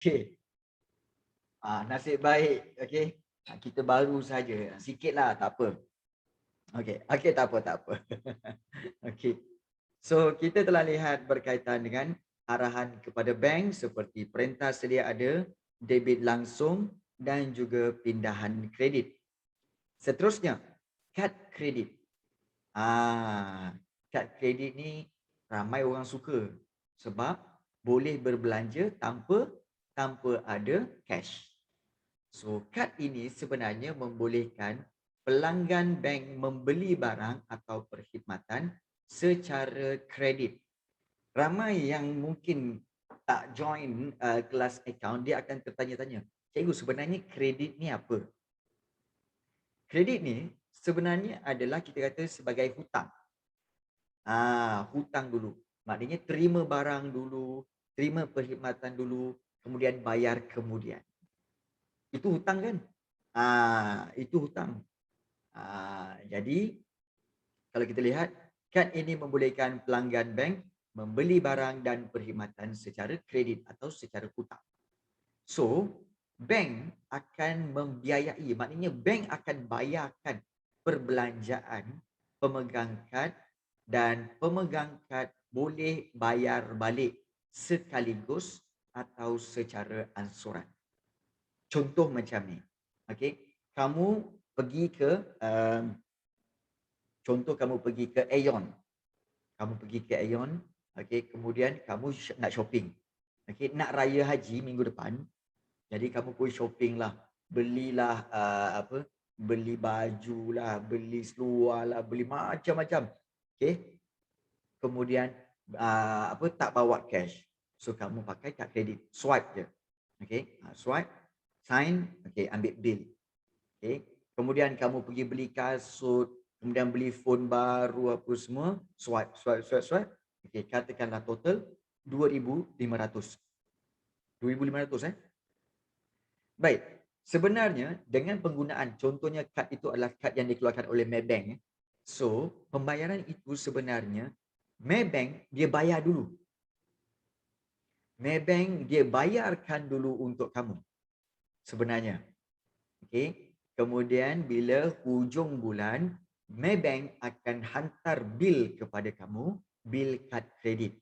Okey. Nasib baik, okey. Kita baru saja, sikitlah tak apa. Okey, okey tak apa, tak apa. Okey. So, kita telah lihat berkaitan dengan arahan kepada bank seperti perintah sedia ada, debit langsung dan juga pindahan kredit. Seterusnya, kad kredit. Kad kredit ni ramai orang suka sebab boleh berbelanja tanpa tanpa ada cash. So, kad ini sebenarnya membolehkan pelanggan bank membeli barang atau perkhidmatan secara kredit. Ramai yang mungkin tak join kelas account, dia akan tertanya-tanya, "Cikgu, sebenarnya kredit ni apa?" Kredit ni sebenarnya adalah kita kata sebagai hutang. Hutang dulu. Maknanya terima barang dulu, terima perkhidmatan dulu, kemudian bayar kemudian. Itu hutang kan? Itu hutang. Jadi kalau kita lihat, kad ini membolehkan pelanggan bank membeli barang dan perkhidmatan secara kredit atau secara hutang. So, bank akan membiayai, maknanya bank akan bayarkan perbelanjaan pemegang kad dan pemegang kad boleh bayar balik sekaligus atau secara ansuran. Contoh macam ni, okey, kamu pergi ke, contoh kamu pergi ke Aeon. Kamu pergi ke Aeon, okey, kemudian kamu nak shopping. Okey, nak raya haji minggu depan, jadi kamu pun shopping lah. Belilah apa, beli baju lah, beli seluar lah, beli macam-macam. Okey, kemudian apa, tak bawa cash. So kamu pakai kad kredit, swipe je. Okey, swipe, sign, okey, ambil bil. Okey, kemudian kamu pergi beli kasut, kemudian beli phone baru apa semua, swipe swipe swipe swipe. Okey, katakanlah total 2,500. 2,500 Baik, sebenarnya dengan penggunaan contohnya kad itu adalah kad yang dikeluarkan oleh Maybank. So, pembayaran itu sebenarnya Maybank dia bayar dulu. Maybank dia bayarkan dulu untuk kamu sebenarnya. Okey. Kemudian bila hujung bulan, Maybank akan hantar bil kepada kamu, bil kad kredit.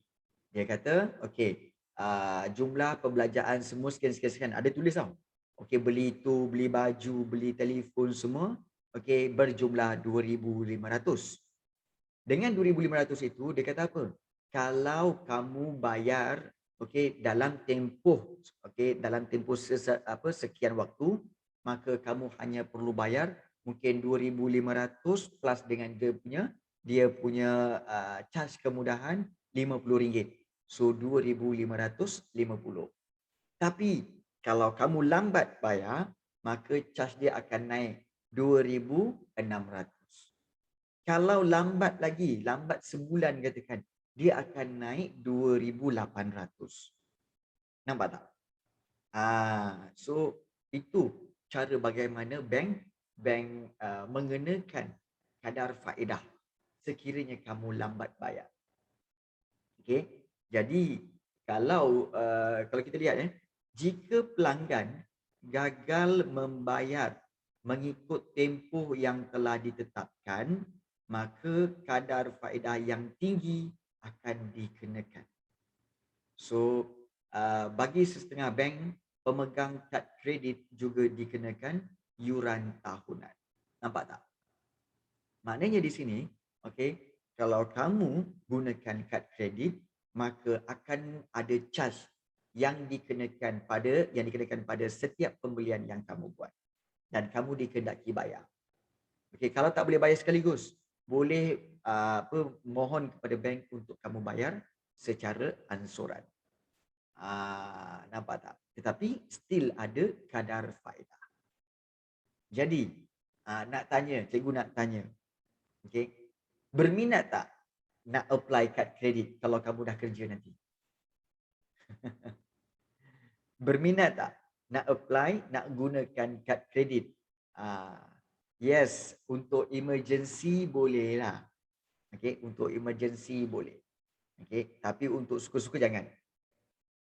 Dia kata, okey, jumlah perbelanjaan semua sekian sekian sekian. Ada tulis tau. Okey, beli itu, beli baju, beli telefon semua, okey, berjumlah 2,500. Dengan 2,500 itu dia kata apa? Kalau kamu bayar, okey, dalam tempoh, okey, dalam tempoh sekian waktu, maka kamu hanya perlu bayar mungkin 2,500 plus dengan dia punya charge kemudahan RM50. So 2,550. Tapi kalau kamu lambat bayar, maka charge dia akan naik 2,600. Kalau lambat sebulan katakan, dia akan naik 2,800. Nampak tak? So itu cara bagaimana bank mengenakan kadar faedah sekiranya kamu lambat bayar. Okey. Jadi kalau kita lihat jika pelanggan gagal membayar mengikut tempoh yang telah ditetapkan, maka kadar faedah yang tinggi akan dikenakan. So, bagi setengah bank, pemegang kad kredit juga dikenakan yuran tahunan. Nampak tak? Maknanya di sini, okey, kalau kamu gunakan kad kredit, maka akan ada charge yang dikenakan pada setiap pembelian yang kamu buat dan kamu dikehendaki bayar. Okey, kalau tak boleh bayar sekaligus, boleh mohon kepada bank untuk kamu bayar secara ansuran. Nampak tak? Tetapi still ada kadar faedah. Jadi, cikgu nak tanya, okey, berminat tak nak apply kad kredit kalau kamu dah kerja nanti? Berminat tak nak apply, nak gunakan kad kredit? Yes, untuk emergency boleh lah. Okey, untuk emergency boleh. Okey, tapi untuk suka-suka jangan.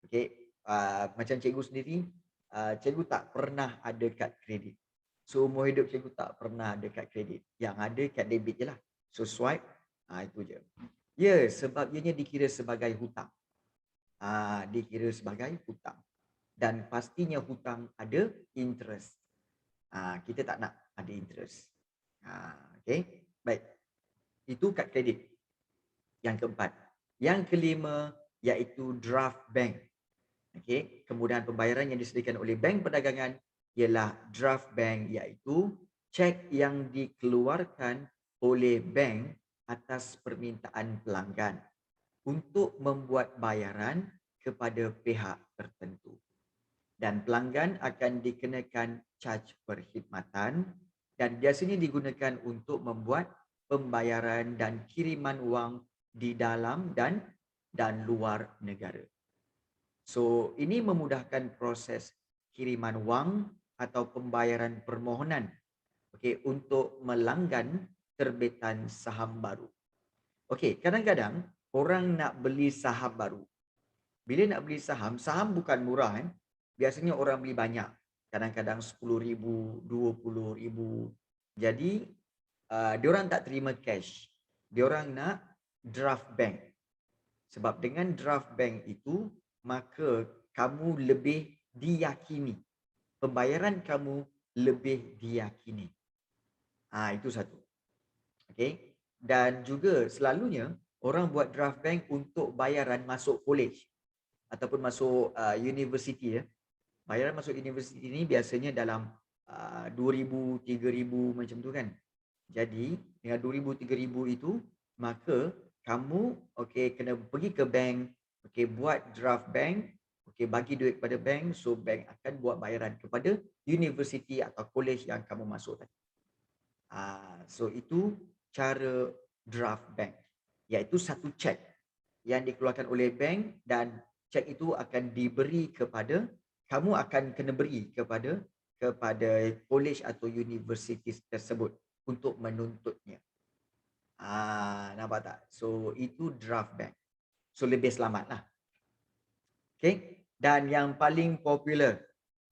Okey, macam cikgu sendiri, cikgu tak pernah ada kad kredit. Seumur hidup cikgu tak pernah ada kad kredit. Yang ada kad debit je lah. So swipe, itu je. Ya, sebab ianya dikira sebagai hutang. Dikira sebagai hutang. Dan pastinya hutang ada interest. Kita tak nak ada interest. Okay, baik. Itu kad kredit. Yang keempat. Yang kelima iaitu draft bank. Okay, kemudahan pembayaran yang disediakan oleh bank perdagangan ialah draft bank, iaitu cek yang dikeluarkan oleh bank atas permintaan pelanggan untuk membuat bayaran kepada pihak tertentu. Dan pelanggan akan dikenakan caj perkhidmatan dan biasanya digunakan untuk membuat pembayaran dan kiriman wang di dalam dan luar negara. So, ini memudahkan proses kiriman wang atau pembayaran permohonan, okey, untuk melanggan terbitan saham baru. Okey, kadang-kadang orang nak beli saham baru. Bila nak beli saham, saham bukan murah kan. Biasanya orang beli banyak. Kadang-kadang 10,000, 20,000. Jadi, diorang tak terima cash. Diorang nak draft bank. Sebab dengan draft bank itu, maka kamu lebih diyakini. Pembayaran kamu lebih diyakini. Itu satu. Okay. Dan juga selalunya orang buat draft bank untuk bayaran masuk college ataupun masuk universiti ya. Bayaran masuk universiti ni biasanya dalam 2,000, 3,000 macam tu kan. Jadi dengan 2,000, 3,000 itu, maka kamu kena pergi ke bank, buat draft bank, bagi duit kepada bank, so bank akan buat bayaran kepada universiti atau college yang kamu masuk tadi. So itu cara draft bank, iaitu satu cek yang dikeluarkan oleh bank dan cek itu akan diberi kepada, kamu akan kena beri kepada college atau universiti tersebut untuk menuntutnya. Nampak tak? So itu draft bank. So lebih selamat lah. Okay. Dan yang paling popular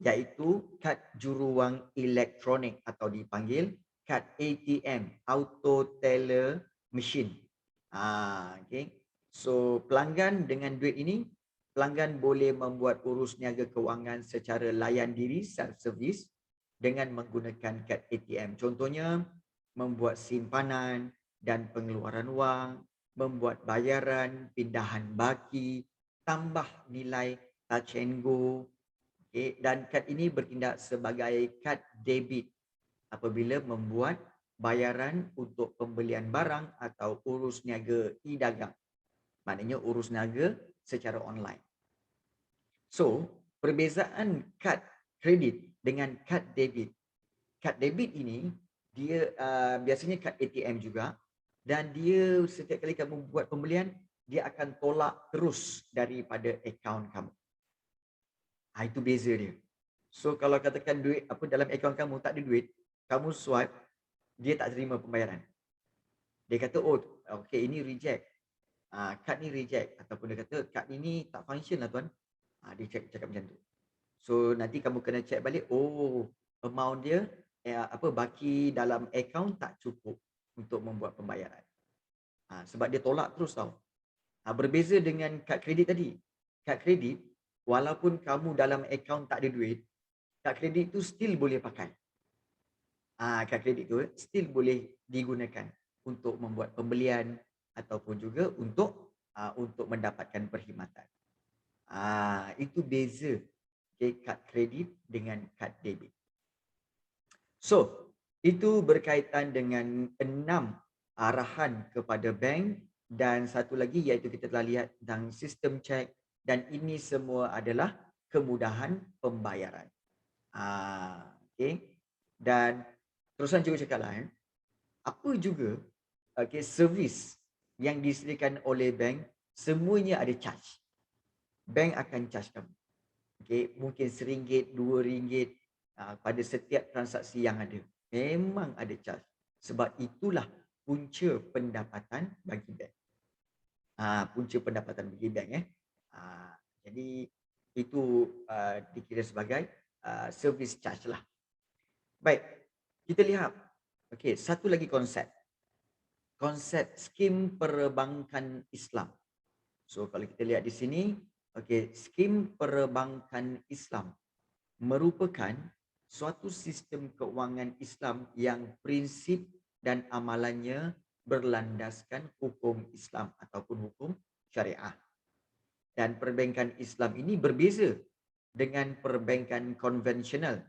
iaitu kad juruwang elektronik atau dipanggil kad ATM, Auto Teller Machine. Okay. So pelanggan dengan duit ini, pelanggan boleh membuat urus niaga kewangan secara layan diri, self-service, dengan menggunakan kad ATM. Contohnya, membuat simpanan dan pengeluaran wang, membuat bayaran, pindahan baki, tambah nilai, touch and go. Okay. Dan kad ini bertindak sebagai kad debit apabila membuat bayaran untuk pembelian barang atau urus niaga e-dagang. Maknanya urus niaga secara online. So, perbezaan kad kredit dengan kad debit. Kad debit ini, dia biasanya kad ATM juga, dan dia setiap kali kamu buat pembelian, dia akan tolak terus daripada akaun kamu. Itu beza dia. So kalau katakan duit dalam akaun kamu tak ada duit, kamu swipe, dia tak terima pembayaran. Dia kata, oh okey, ini reject. Kad ni reject. Ataupun dia kata, kad ini tak function lah tuan. Dia cakap macam tu. So nanti kamu kena check balik, oh amount dia, baki dalam akaun tak cukup untuk membuat pembayaran. Sebab dia tolak terus tau. Berbeza dengan kad kredit tadi. Kad kredit, walaupun kamu dalam akaun tak ada duit, kad kredit tu still boleh pakai. Kad kredit tu still boleh digunakan untuk membuat pembelian ataupun juga untuk mendapatkan perkhidmatan. Itu beza kad kredit dengan kad debit. So, itu berkaitan dengan 6 arahan kepada bank dan satu lagi iaitu kita telah lihat tentang sistem cek, dan ini semua adalah kemudahan pembayaran. Okay. Dan terusan cikgu cakaplah, apa juga servis yang disediakan oleh bank, semuanya ada charge. Bank akan charge kamu. Okay. Mungkin RM1, RM2 pada setiap transaksi yang ada. Memang ada charge. Sebab itulah punca pendapatan bagi bank. Punca pendapatan bagi bank. Jadi itu dikira sebagai service charge lah. Baik, kita lihat. Okey, satu lagi konsep. Konsep skim perbankan Islam. So kalau kita lihat di sini, okey, skim perbankan Islam merupakan suatu sistem keuangan Islam yang prinsip dan amalannya berlandaskan hukum Islam ataupun hukum syariah. Dan perbankan Islam ini berbeza dengan perbankan konvensional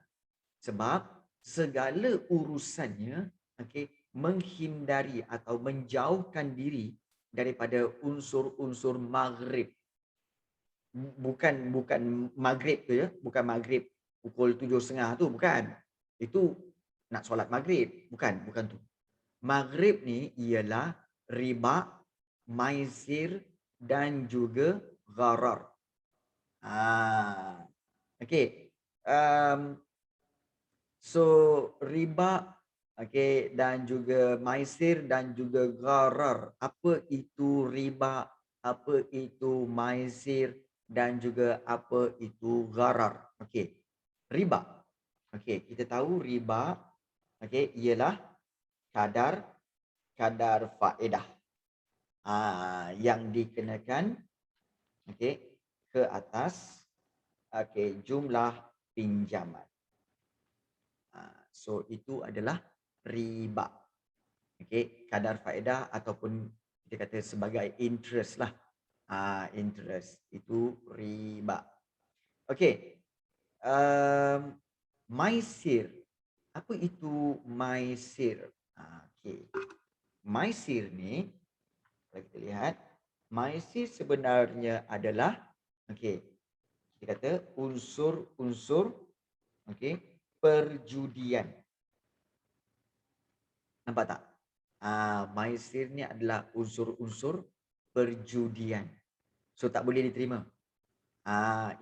sebab segala urusannya, okey, menghindari atau menjauhkan diri daripada unsur-unsur maghrib. Bukan maghrib tu ya, bukan maghrib pukul 7.30 tu, bukan. Itu nak solat maghrib, bukan tu. Maghrib ni ialah riba, maisir dan juga gharar. Okey. So riba, okey, dan juga maisir dan juga gharar. Apa itu riba? Apa itu maisir dan juga apa itu gharar? Okey. Riba. Okey, kita tahu riba, okey, ialah kadar faedah yang dikenakan, okey, ke atas, okey, jumlah pinjaman. So itu adalah riba. Okey, kadar faedah ataupun kita kata sebagai interest lah. Interest itu riba. Okey. Maisir. Apa itu maisir? Okey. Maisir ni, kalau kita lihat, maisir sebenarnya adalah, okey, kita kata unsur-unsur, okey, perjudian. Nampak tak? Maisir ni adalah unsur-unsur perjudian. So tak boleh diterima.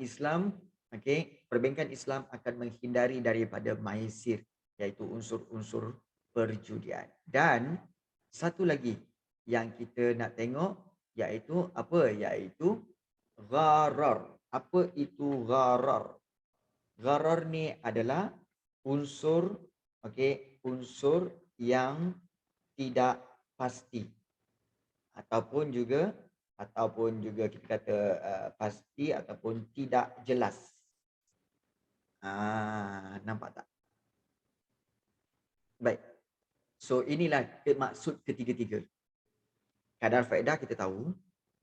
Islam, okey, perbankan Islam akan menghindari daripada maisir, iaitu unsur-unsur perjudian. Dan satu lagi yang kita nak tengok iaitu apa? Iaitu gharar. Apa itu gharar? Gharar ni adalah unsur, okey, unsur yang tidak pasti ataupun juga kita kata pasti ataupun tidak jelas. Nampak tak? Baik. So inilah maksud ketiga-tiga. Kadar faedah kita tahu,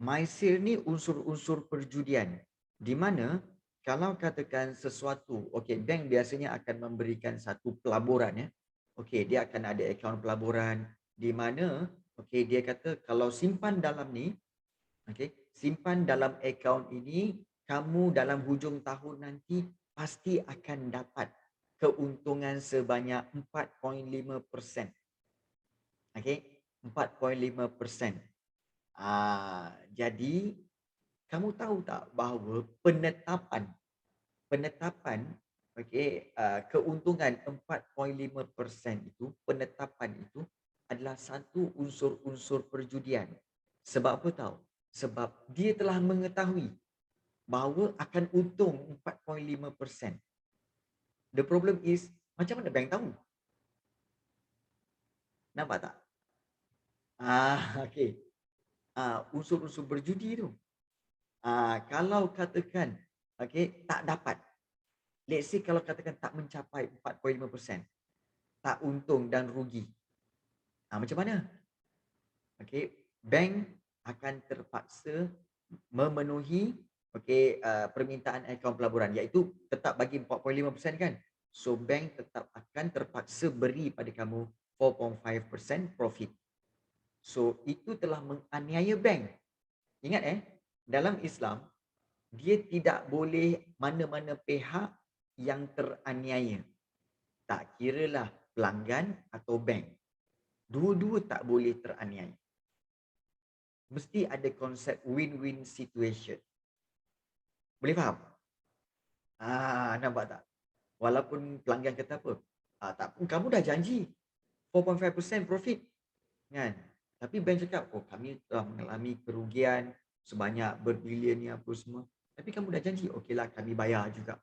maisir ni unsur-unsur perjudian di mana kalau katakan sesuatu, okey, bank biasanya akan memberikan satu pelaburan ya. Okey, dia akan ada akaun pelaburan di mana, okey, dia kata kalau simpan dalam ni, okey, simpan dalam akaun ini, kamu dalam hujung tahun nanti pasti akan dapat keuntungan sebanyak 4.5%. Okey, 4.5%. Jadi kamu tahu tak bahawa penetapan okey, keuntungan 4.5% itu, penetapan itu adalah satu unsur-unsur perjudian. Sebab apa tahu? Sebab dia telah mengetahui bahawa akan untung 4.5%. The problem is, macam mana bank tahu? Nampak tak? Okey. Unsur-unsur berjudi tu. Kalau katakan, okey, tak dapat. Let's say kalau katakan tak mencapai 4.5%, tak untung dan rugi. Macam mana? Okey, bank akan terpaksa memenuhi, okey, permintaan akaun pelaburan, iaitu tetap bagi 4.5% kan. So bank tetap akan terpaksa beri pada kamu 4.5% profit. So itu telah menganiaya bank. Ingat dalam Islam dia tidak boleh mana-mana pihak yang teraniaya. Tak kiralah pelanggan atau bank. Dua-dua tak boleh teraniaya. Mesti ada konsep win-win situation. Boleh faham? Nampak tak? Walaupun pelanggan kata apa? Tak pun kamu dah janji 4.5% profit. Kan? Tapi bank cakap, oh kami telah mengalami kerugian sebanyak berbilion ni apa semua. Tapi kamu dah janji, okeylah kami bayar juga.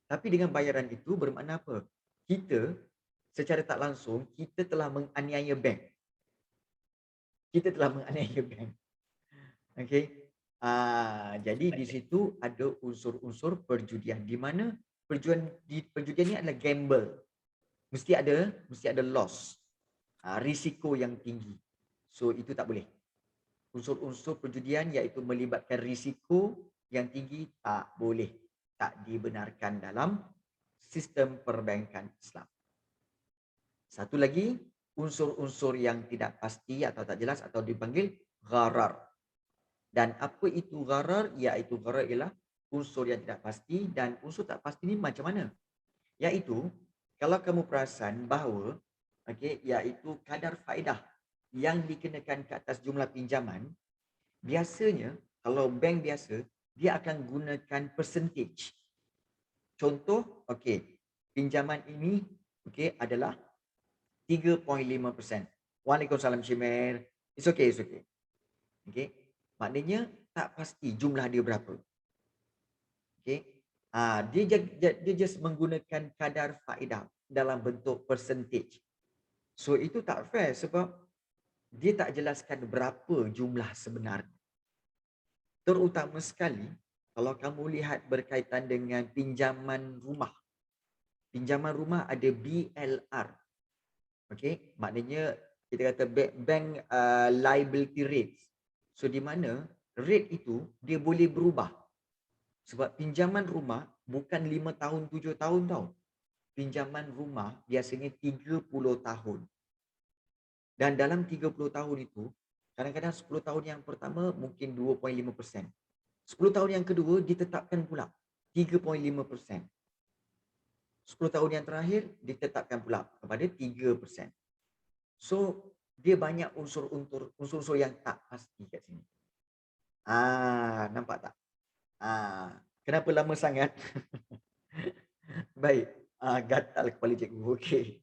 Tapi dengan bayaran itu bermakna apa? Kita secara tak langsung, kita telah menganiaya bank. Kita telah menganiaya bank. Okey. Jadi di situ ada unsur-unsur perjudian di mana perjudian ni adalah gamble. Mesti ada loss. Risiko yang tinggi. So itu tak boleh. Unsur-unsur perjudian iaitu melibatkan risiko yang tinggi tak boleh. Tak dibenarkan dalam sistem perbankan Islam. Satu lagi, unsur-unsur yang tidak pasti atau tak jelas atau dipanggil gharar. Dan apa itu gharar? Iaitu gharar ialah unsur yang tidak pasti, dan unsur tak pasti ni macam mana? Iaitu, kalau kamu perasan bahawa, iaitu kadar faedah yang dikenakan ke atas jumlah pinjaman, biasanya kalau bank biasa, dia akan gunakan percentage. Contoh, pinjaman ini adalah 3.5%. Waalaikumsalam Shimer. It's okay, it's okay. Okay. Maknanya tak pasti jumlah dia berapa. Okay. Dia just menggunakan kadar faedah dalam bentuk percentage. So itu tak fair sebab dia tak jelaskan berapa jumlah sebenarnya. Terutama sekali kalau kamu lihat berkaitan dengan pinjaman rumah. Pinjaman rumah ada BLR. Okey, maknanya kita kata bank liability rates. So di mana rate itu dia boleh berubah. Sebab pinjaman rumah bukan 5 tahun, 7 tahun tau. Pinjaman rumah biasanya 30 tahun. Dan dalam 30 tahun itu, kadang-kadang 10 tahun yang pertama mungkin 2.5%. 10 tahun yang kedua ditetapkan pula 3.5%. 10 tahun yang terakhir ditetapkan pula kepada 3%. So, dia banyak unsur-unsur yang tak pasti kat sini. Nampak tak? Kenapa lama sangat? Baik. Gatal kepala cikgu. Okey.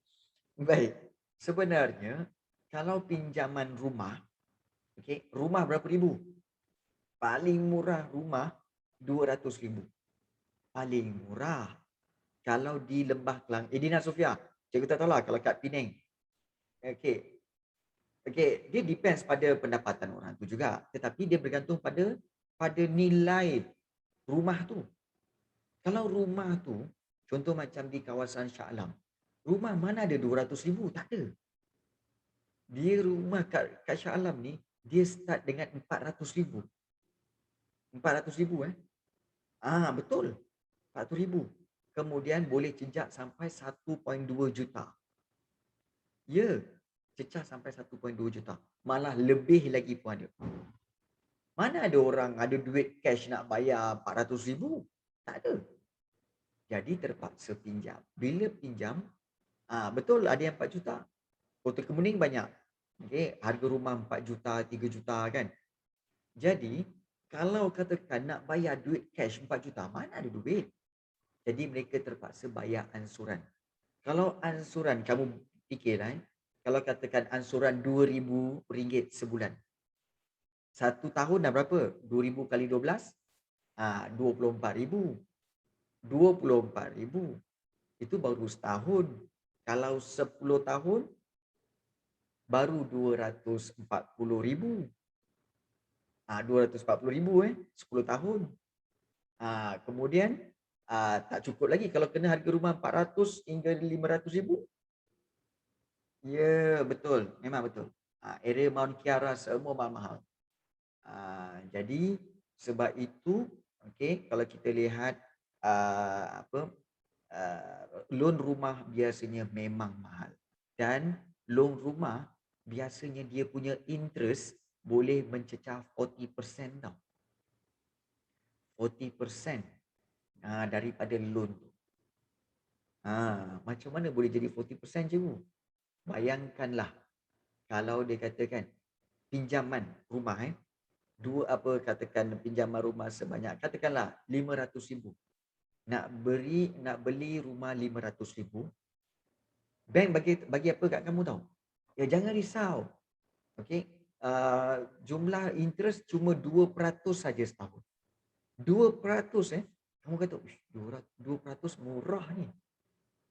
Baik. Sebenarnya, kalau pinjaman rumah, rumah berapa ribu? Paling murah rumah 200,000. Paling murah. Kalau di Lembah Kelang, Dina Sofia, cikgu tak tahulah kalau kat Penang. Okey. Dia depends pada pendapatan orang tu juga. Tetapi dia bergantung pada nilai rumah tu. Kalau rumah tu, contoh macam di kawasan Shah Alam, rumah mana ada 200,000? Tak ada. Dia rumah kat Shah Alam ni, dia start dengan 400,000. 400,000 betul. 400,000. Kemudian boleh cecah sampai 1.2 juta. Ya, cecah sampai 1.2 juta. Malah lebih lagi pun ada. Mana ada orang ada duit cash nak bayar 400,000? Tak ada. Jadi terpaksa pinjam. Bila pinjam, betul ada yang 4 juta. Kota Kemuning banyak. Harga rumah 4 juta, 3 juta kan. Jadi, kalau katakan nak bayar duit cash 4 juta, mana ada duit? Jadi mereka terpaksa bayar ansuran. Kalau ansuran, kamu fikirlah, kalau katakan ansuran RM2,000 sebulan. 1 tahun dah berapa? 2,000 kali 12? 24,000. 24,000. Itu baru setahun. Kalau 10 tahun, baru 240,000. 240,000 10 tahun. Kemudian, tak cukup lagi kalau kena harga rumah 400 hingga 500,000. Ya, betul. Memang betul. Area Mount Kiara semua mahal-mahal. Jadi sebab itu, kalau kita lihat loan rumah biasanya memang mahal. Dan loan rumah biasanya dia punya interest boleh mencecah 40% tau. 40% daripada loan tu. Macam mana boleh jadi 40% cikgu? Bayangkanlah kalau dia katakan pinjaman rumah katakan pinjaman rumah sebanyak katakanlah 500,000. Nak beli rumah 500,000. Bank bagi apa kat kamu tahu? Ya jangan risau. Jumlah interest cuma 2% saja setahun. 2%, kamu kata, "Uish, 2% murah ni."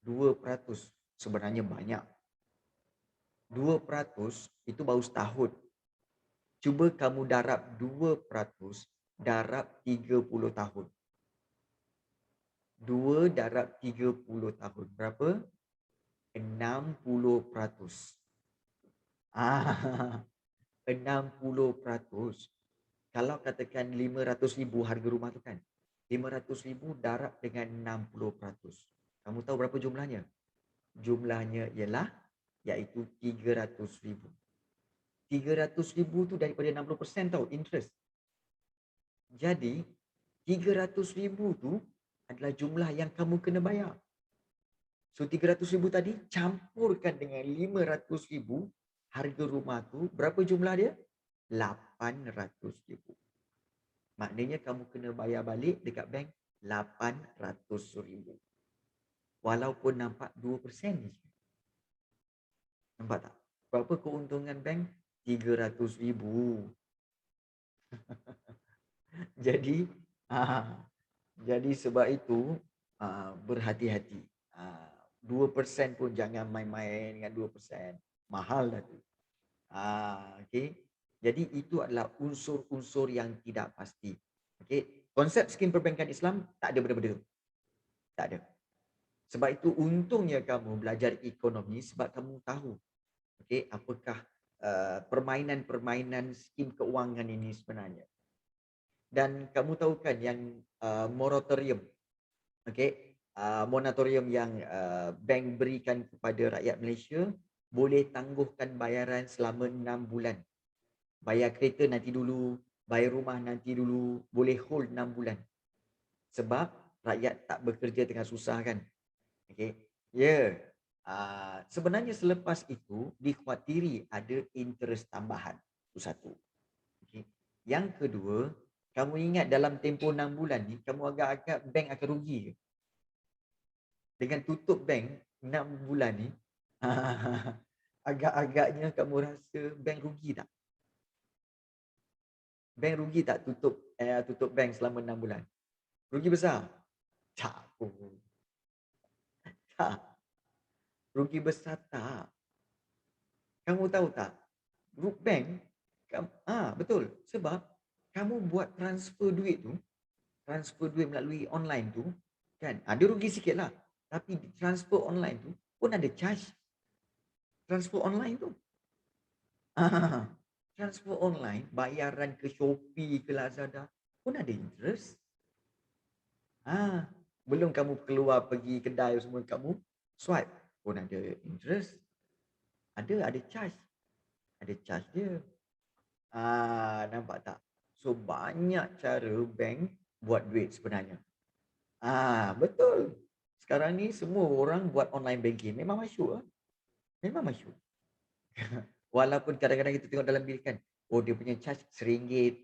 2% sebenarnya banyak. 2% itu baru setahun. Cuba kamu darab 2%, darab 30 tahun. 2 darab 30 tahun. Berapa? 60%. Ah, 60%. Kalau katakan 500,000 harga rumah tu kan, 500,000 darab dengan 60%. Kamu tahu berapa jumlahnya? Jumlahnya ialah iaitu 300,000. 300,000 tu daripada 60% tau, interest. Jadi 300,000 tu adalah jumlah yang kamu kena bayar. So 300,000 tadi campurkan dengan 500,000, harga rumah tu berapa jumlah dia? 800,000. Maknanya kamu kena bayar balik dekat bank 800,000. Walaupun nampak 2% je. Nampak tak? Berapa keuntungan bank? 300,000. Jadi, jadi sebab itu berhati-hati. 2% pun jangan main-main dengan 2%. Mahal dah tu. Okay. Jadi itu adalah unsur-unsur yang tidak pasti. Okay. Konsep skim perbankan Islam tak ada benda-benda tu. Tak ada. Sebab itu untungnya kamu belajar ekonomi sebab kamu tahu, okay, apakah permainan-permainan skim keuangan ini sebenarnya. Dan kamu tahu kan yang moratorium, okay, moratorium yang bank berikan kepada rakyat Malaysia, boleh tangguhkan bayaran selama 6 bulan. Bayar kereta nanti dulu, bayar rumah nanti dulu, boleh hold 6 bulan. Sebab rakyat tak bekerja tengah susah kan. Okay. Ya. Sebenarnya selepas itu dikhawatiri ada interest tambahan. Itu satu. Okay. Yang kedua, kamu ingat dalam tempoh 6 bulan ni, kamu agak-agak bank akan rugi ke? Dengan tutup bank 6 bulan ni, agak-agaknya kamu rasa bank rugi tak? Bank rugi tak tutup bank selama 6 bulan? Rugi besar? Tak pun. Tak. Rugi besar tak. Kamu tahu tak? Group bank, betul. Sebab kamu buat transfer duit melalui online tu, kan? Ada rugi sikit lah. Tapi transfer online tu pun ada charge. Transfer online tu. Transfer online, bayaran ke Shopee, ke Lazada pun ada interest. Belum kamu keluar pergi kedai semua, kamu swipe pun ada interest. Ada charge. Ada charge dia. Nampak tak? So banyak cara bank buat duit sebenarnya. Betul. Sekarang ni semua orang buat online banking. Memang masyhur. Memang masyhur. Walaupun kadang-kadang kita tengok dalam bil kan, oh dia punya charge RM1,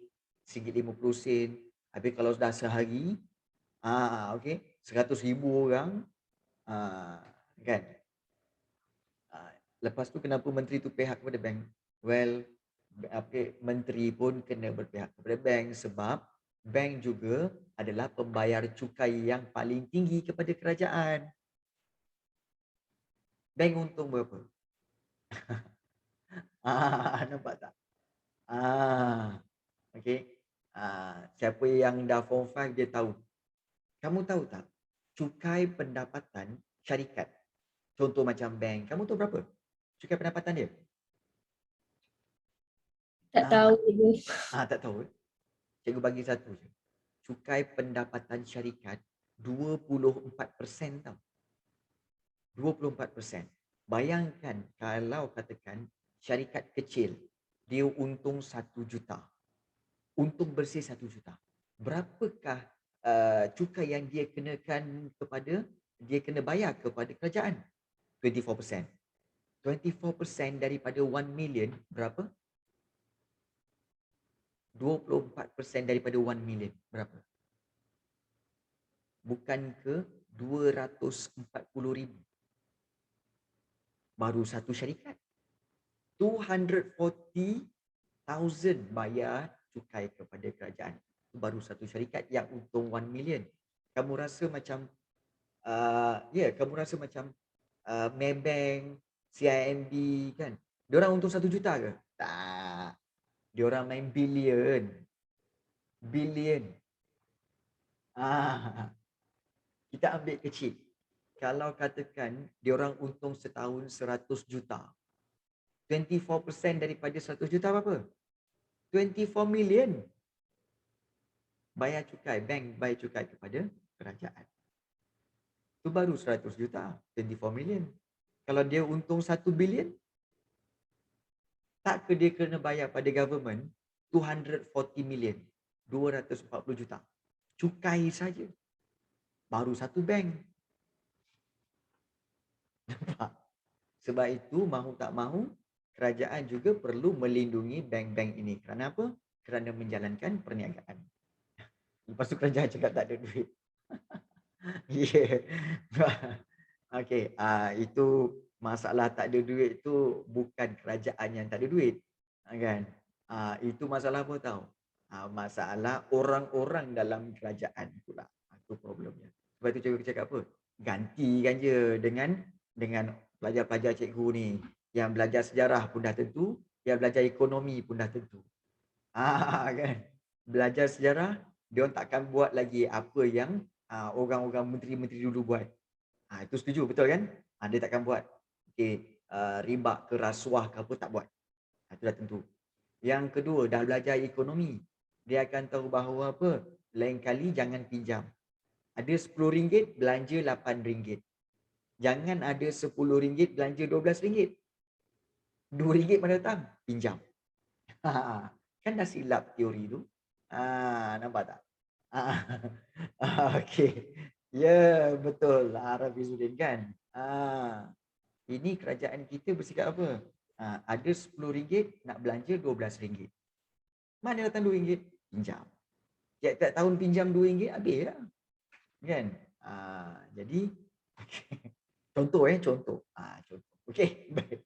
RM1.50. Habis kalau dah sehari, okey, 100,000 orang, kan? Lepas tu kenapa menteri tu pihak kepada bank? Well, menteri pun kena berpihak kepada bank sebab bank juga adalah pembayar cukai yang paling tinggi kepada kerajaan. Bank untung berapa? Nampak tak? Okey. Siapa yang dah form 5 dia tahu. Kamu tahu tak? Cukai pendapatan syarikat. Contoh macam bank. Kamu tahu berapa cukai pendapatan dia? Tak tahu. Tak tahu. Cikgu bagi satu je. Cukai pendapatan syarikat 24% tau. 24%. Bayangkan kalau katakan syarikat kecil, dia untung 1 juta. Untung bersih 1 juta. Berapakah cukai yang dia kena bayar kepada kerajaan? 24%. 24% daripada 1 million berapa? 24% daripada 1 million berapa? Bukan ke 240,000. Baru satu syarikat. 240,000 bayar cukai kepada kerajaan. Baru satu syarikat yang untung 1 million. Kamu rasa macam kamu rasa macam Maybank, CIMB kan, diorang untung 1 juta ke? Tak, diorang main billion, billion. Ah, kita ambil kecil. Kalau katakan diorang untung setahun 100 juta, 24% daripada 100 juta apa? 24 million. Bayar cukai, bank bayar cukai kepada kerajaan. Itu baru 100 juta, 24 million. Kalau dia untung 1 billion, tak ke dia kena bayar pada government 240 million, 240 juta. Cukai saja. Baru satu bank. Nampak? Sebab itu mahu tak mahu kerajaan juga perlu melindungi bank-bank ini. Kerana apa? Kerana menjalankan perniagaan. Lepas tu kerajaan cakap tak ada duit. Ya. Okey, itu masalah tak ada duit tu bukan kerajaan yang tak ada duit. Kan? Itu masalah apa tahu? Masalah orang-orang dalam kerajaan pula. Itu problemnya. Sebab tu cikgu cakap apa? Gantikan je dengan pelajar-pelajar cikgu ni yang belajar sejarah pun dah tentu, yang belajar ekonomi pun dah tentu. Kan? Belajar sejarah, dia orang takkan buat lagi apa yang orang-orang menteri-menteri dulu buat. Itu setuju, betul kan? Dia takkan buat. Okey, riba ke rasuah ke apa tak buat. Itu dah tentu. Yang kedua, dah belajar ekonomi. Dia akan tahu bahawa apa? Lain kali jangan pinjam. Ada RM10, belanja RM8. Jangan ada RM10, belanja RM12. RM2 mana datang? Pinjam. Kan dah silap teori tu. Nampak tak? Okey. Ya, betul. Rafizuddin kan? Ini kerajaan kita bersikap apa? Ada RM10 nak belanja RM12. Mana datang RM2? Pinjam. Tiap-tiap tahun pinjam RM2 habis lah. Kan? Jadi contoh contoh. Contoh. Okey, baik.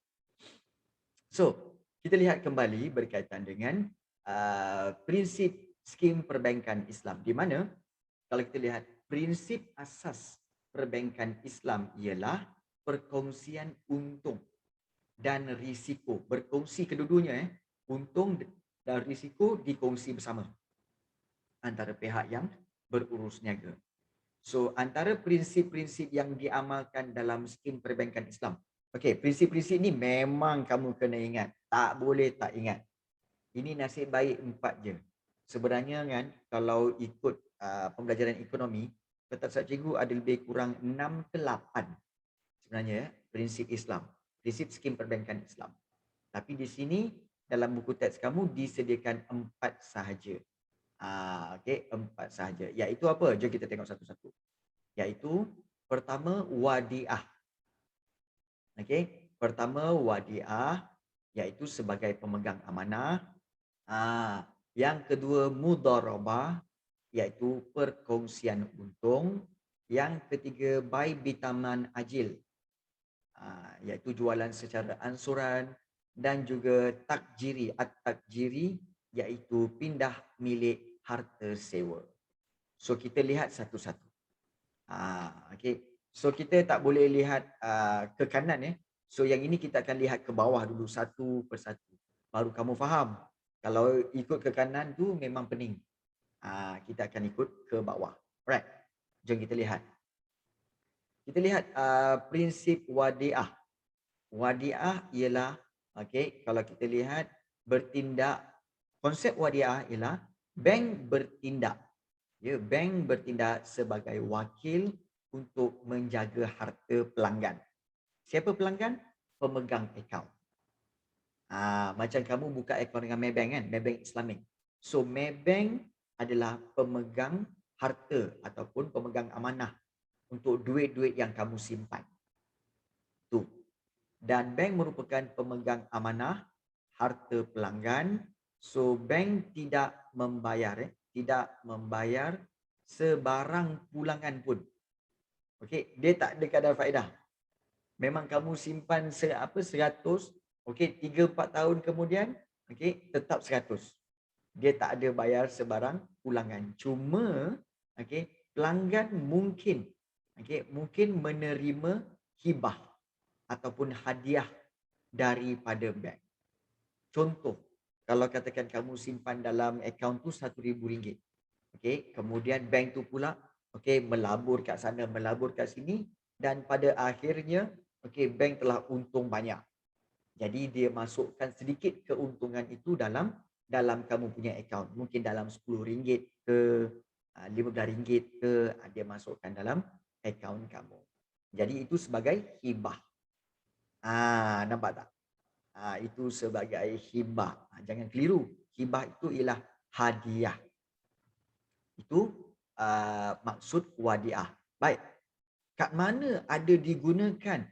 So, kita lihat kembali berkaitan dengan prinsip skim perbankan Islam, di mana kalau kita lihat prinsip asas perbankan Islam ialah perkongsian untung dan risiko. Berkongsi kedua-duanya, untung dan risiko dikongsi bersama antara pihak yang berurus niaga. So, antara prinsip-prinsip yang diamalkan dalam skim perbankan Islam. Okey, prinsip-prinsip ni memang kamu kena ingat. Tak boleh tak ingat. Ini nasib baik 4 je. Sebenarnya kan, kalau ikut pembelajaran ekonomi, ketat cikgu ada lebih kurang 6 ke 8 sebenarnya prinsip Islam. Prinsip skim perbankan Islam. Tapi di sini dalam buku teks kamu disediakan 4 sahaja. Okey, 4 sahaja. Iaitu apa? Jom kita tengok satu-satu. Iaitu pertama wadiah. Okey, pertama wadiah iaitu sebagai pemegang amanah. Yang kedua mudharabah iaitu perkongsian untung. Yang ketiga bai bitaman ajil iaitu jualan secara ansuran, dan juga takjiri, at-takjiri iaitu pindah milik harta sewa. So kita lihat satu-satu. Okey. So kita tak boleh lihat ke kanan So yang ini kita akan lihat ke bawah dulu satu persatu. Baru kamu faham. Kalau ikut ke kanan tu memang pening. Kita akan ikut ke bawah. Alright. Jom kita lihat. Kita lihat prinsip wadiah. Wadiah ialah kalau kita lihat bertindak, konsep wadiah ialah bank bertindak. Bank bertindak sebagai wakil untuk menjaga harta pelanggan. Siapa pelanggan? Pemegang akaun. Macam kamu buka akaun dengan Maybank kan? Maybank Islamic. So Maybank adalah pemegang harta ataupun pemegang amanah untuk duit-duit yang kamu simpan. Tu. Dan bank merupakan pemegang amanah harta pelanggan. So bank tidak membayar sebarang pulangan pun. Okey, dia tak ada kadar faedah. Memang kamu simpan 100, 3-4 tahun kemudian, tetap 100. Dia tak ada bayar sebarang pulangan. Cuma pelanggan mungkin mungkin menerima hibah ataupun hadiah daripada bank. Contoh, kalau katakan kamu simpan dalam akaun tu RM1,000. Kemudian bank tu pula melabur kat sana, melabur kat sini, dan pada akhirnya bank telah untung banyak. Jadi dia masukkan sedikit keuntungan itu dalam kamu punya akaun. Mungkin dalam RM10 ke RM15 ke, dia masukkan dalam akaun kamu. Jadi itu sebagai hibah. Nampak tak? Itu sebagai hibah. Jangan keliru. Hibah itu ialah hadiah. Itu maksud wadiah. Baik. Kat mana ada digunakan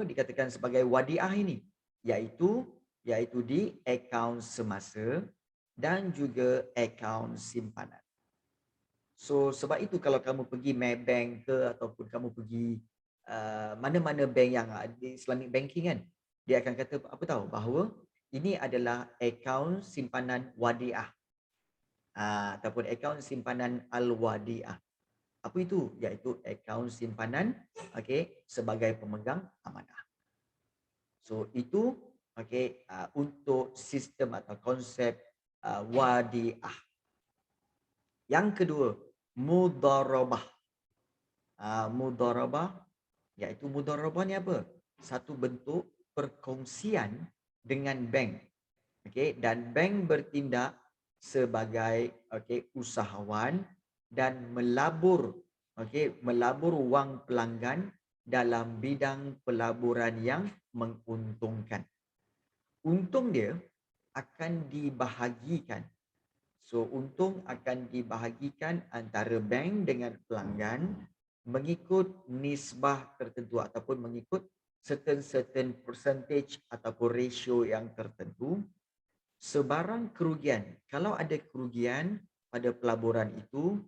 dikatakan sebagai wadiah ini? Iaitu di akaun semasa dan juga akaun simpanan. So sebab itu kalau kamu pergi Maybank ke ataupun kamu pergi mana-mana bank yang di Islamic banking kan, dia akan kata apa tahu bahawa ini adalah akaun simpanan wadiah ataupun akaun simpanan al-wadiah. Apa itu? Iaitu akaun simpanan sebagai pemegang amanah. So itu untuk sistem atau konsep wadiah. Yang kedua, mudharabah. Mudharabah iaitu mudharabah ni apa? Satu bentuk perkongsian dengan bank. Dan bank bertindak sebagai usahawan dan melabur wang pelanggan dalam bidang pelaburan yang menguntungkan. Untung dia akan dibahagikan. So untung akan dibahagikan antara bank dengan pelanggan mengikut nisbah tertentu ataupun mengikut certain percentage ataupun ratio yang tertentu. Sebarang kerugian, kalau ada kerugian pada pelaburan itu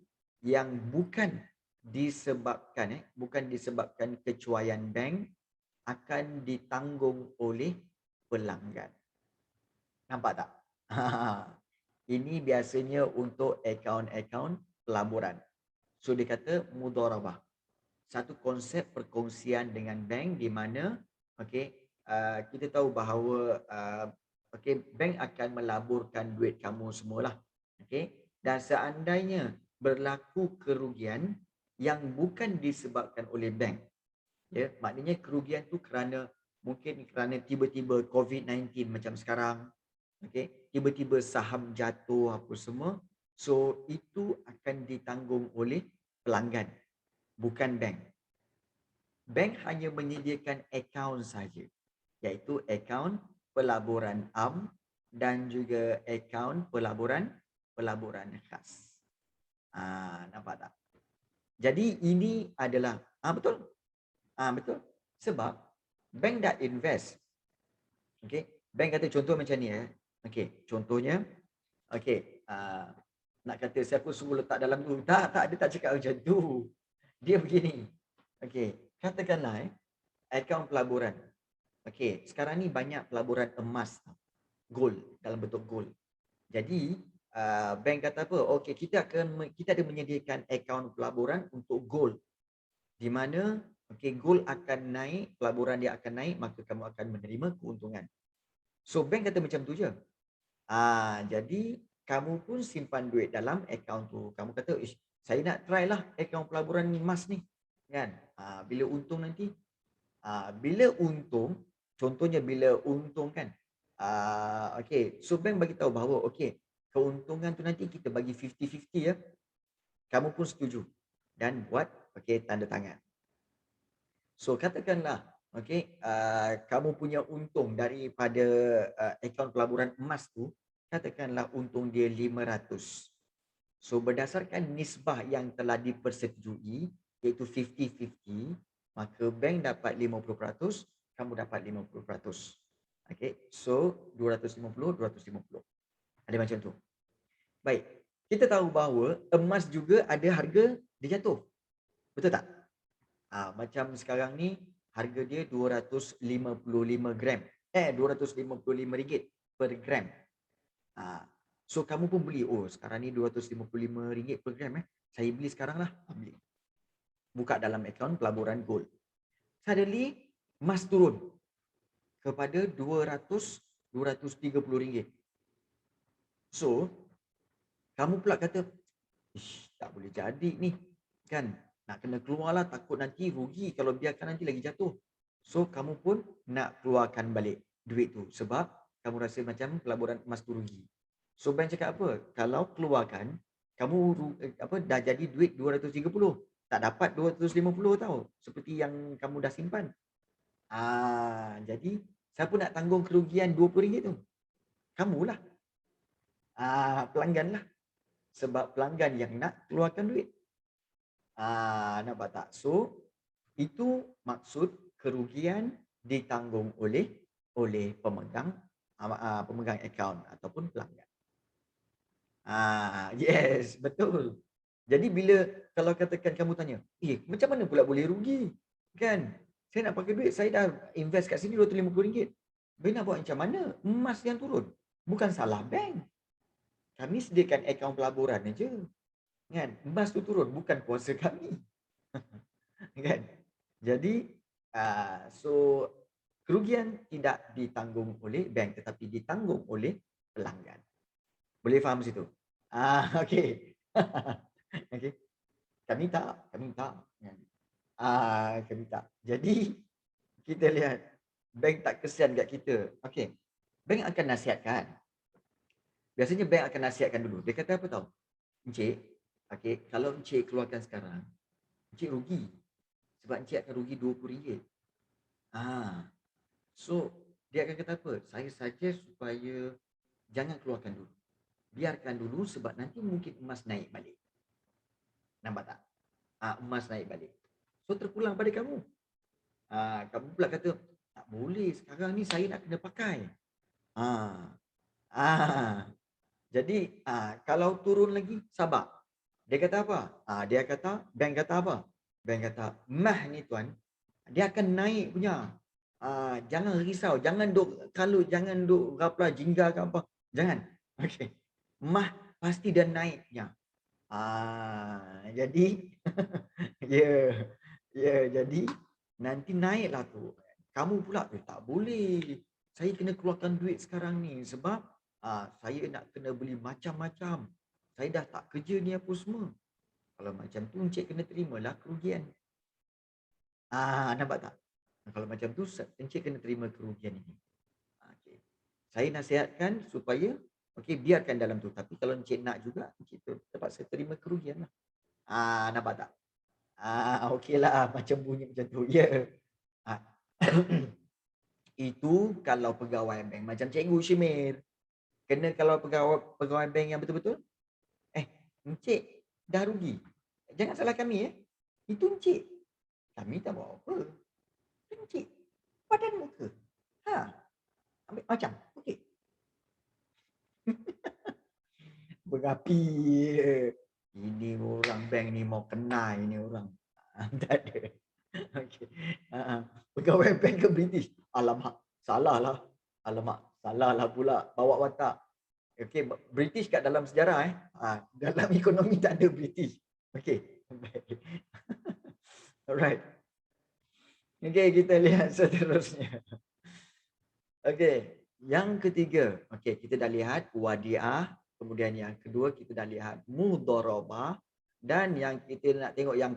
yang bukan disebabkan kecuaian bank, akan ditanggung oleh pelanggan. Nampak tak? Ini biasanya untuk akaun-akaun pelaburan. So dia kata mudharabah. Satu konsep perkongsian dengan bank di mana kita tahu bahawa bank akan melaburkan duit kamu semualah. Dan seandainya berlaku kerugian yang bukan disebabkan oleh bank, maknanya kerugian tu mungkin kerana tiba-tiba COVID-19 macam sekarang, tiba-tiba saham jatuh apa semua, so itu akan ditanggung oleh pelanggan, bukan bank. Bank hanya menyediakan akaun saja, iaitu akaun pelaburan am dan juga akaun pelaburan khas. Nampak tak? Jadi ini adalah betul. Betul. Sebab bank dah invest. Bank kata contoh macam ni contohnya nak kata siapa suruh letak dalam tu. Tak, dia tak cakap macam tu. Dia begini. Katakanlah akaun pelaburan. Sekarang ni banyak pelaburan emas, gold, dalam bentuk gold. Jadi bank kata apa? Kita ada menyediakan akaun pelaburan untuk gold, di mana gold akan naik, pelaburan dia akan naik, maka kamu akan menerima keuntungan. So bank kata macam tu je. Jadi kamu pun simpan duit dalam akaun tu. Kamu kata, saya nak try lah akaun pelaburan emas ni, kan? Bila untung nanti, bila untung, contohnya bila untung kan, so bank bagi tahu bahawa keuntungan tu nanti kita bagi 50-50 ya. Kamu pun setuju dan buat tanda tangan. So katakanlah kamu punya untung daripada akaun pelaburan emas tu, katakanlah untung dia 500. So berdasarkan nisbah yang telah dipersetujui, iaitu 50-50, maka bank dapat 50%, kamu dapat 50%. So 250-250. Ada macam tu. Baik, kita tahu bahawa emas juga ada harga dia jatuh. Betul tak? Macam sekarang ni harga dia 255 gram. RM255 per gram. So kamu pun beli, oh sekarang ni RM255 per gram saya beli sekarang lah, beli. Buka dalam akaun pelaburan gold. Suddenly emas turun kepada RM230. So kamu pula kata, ish, tak boleh jadi ni. Kan? Nak kena keluarlah, takut nanti rugi kalau biarkan nanti lagi jatuh. So kamu pun nak keluarkan balik duit tu sebab kamu rasa macam pelaburan emas tu rugi. So bank cakap apa? Kalau keluarkan, kamu dah jadi duit 230. Tak dapat 250 tau. Seperti yang kamu dah simpan. Jadi siapa nak tanggung kerugian RM20 tu? Kamulah. Pelanggan lah. Sebab pelanggan yang nak keluarkan duit. Nampak tak? So, itu maksud kerugian ditanggung oleh pemegang akaun ataupun pelanggan. Yes, betul. Jadi bila kalau katakan kamu tanya, macam mana pula boleh rugi? Kan? Saya nak pakai duit, saya dah invest kat sini RM250. Bank nak buat macam mana? Emas yang turun. Bukan salah bank. Kami sediakan akaun pelaburan aja. Kan? Emas tu turun, bukan kuasa kami. Kan? Jadi, so kerugian tidak ditanggung oleh bank tetapi ditanggung oleh pelanggan. Boleh faham situ? Okey. Okey. Kami tak. Kami tak. Jadi, kita lihat bank tak kesian kat kita. Okey. Bank akan nasihatkan. Biasanya bank akan nasihatkan dulu. Dia kata apa tahu? Encik, okey, kalau encik keluarkan sekarang, encik rugi. Sebab encik akan rugi RM20. So, dia akan kata apa? Saya suggest supaya jangan keluarkan dulu. Biarkan dulu sebab nanti mungkin emas naik balik. Nampak tak? Emas naik balik. So, terpulang pada kamu. Kamu pula kata, tak boleh. Sekarang ni saya nak kena pakai. Jadi, kalau turun lagi, sabar. Dia kata apa? Bank kata apa? Bank kata, mah ni tuan, dia akan naik punya. Jangan risau, jangan duk rapla jingga ke apa. Jangan. Okey. Mah pasti dia naik punya. Jadi jadi nanti naiklah tu. Kamu pula tak boleh. Saya kena keluarkan duit sekarang ni sebab saya nak kena beli macam-macam. Saya dah tak kerja ni apa semua. Kalau macam tu encik kena terimalah kerugian. Nampak tak? Kalau macam tu encik kena terima kerugian ini. Okay. Saya nasihatkan supaya biarkan dalam tu. Tapi kalau encik nak juga, encik terpaksa terima kerugian lah. Nampak tak? Okeylah macam bunyi macam tu. Ya. Itu kalau pegawai bank macam Cikgu Syimir. Kena kalau pegawai bank yang betul-betul. Encik dah rugi. Jangan salah kami Itu encik. Kami tak buat apa. Encik. Padan muka. Ambil macam. Okey. Berapi. Ini orang bank ni mau kenal ini orang. Tak ada. Okey. Pegawai bank ke British? Alamak. Salah lah. Alamak. Salah lah pula. Bawa watak. Okey. British kat dalam sejarah dalam ekonomi tak ada British. Okey. Alright. Okey, kita lihat seterusnya. Okey. Yang ketiga. Okey, kita dah lihat wadiah. Kemudian yang kedua kita dah lihat mudharabah. Dan yang kita nak tengok yang